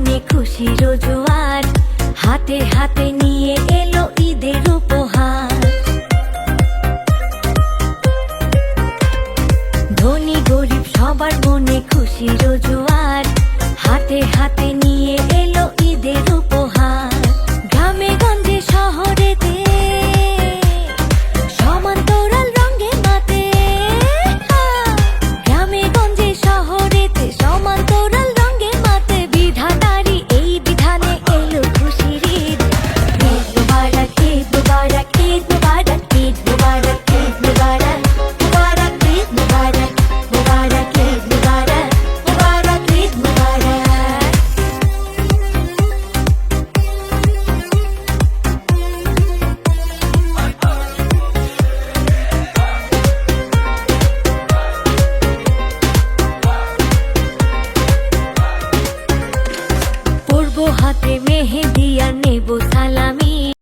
মনে খুশির জোয়ার, হাতে হাতে নিয়ে এলো ঈদের উপহার। ধনী গরিব সবার মনে খুশির জোয়ার, হাতে হাতে নিয়ে এলো ঈদের উপহার। গ্রামে গঞ্জে শহরেতে সমান্তরাল রঙে মাতে, গ্রামে গঞ্জে শহরেতে সমান্তরাল রঙে মাতে। বিধাতারি এই বিধানে এলো খুশির ঈদ। ঈদ মুবারক, ঈদ মুবারক, ঈদ মুবারক, ঈদ মুবারক, ঈদ মুবারক, মুবারক ঈদ মুবারক, মুবারক ঈদ মুবারক, মুবারক ঈদ মুবারক। পরবো হাতে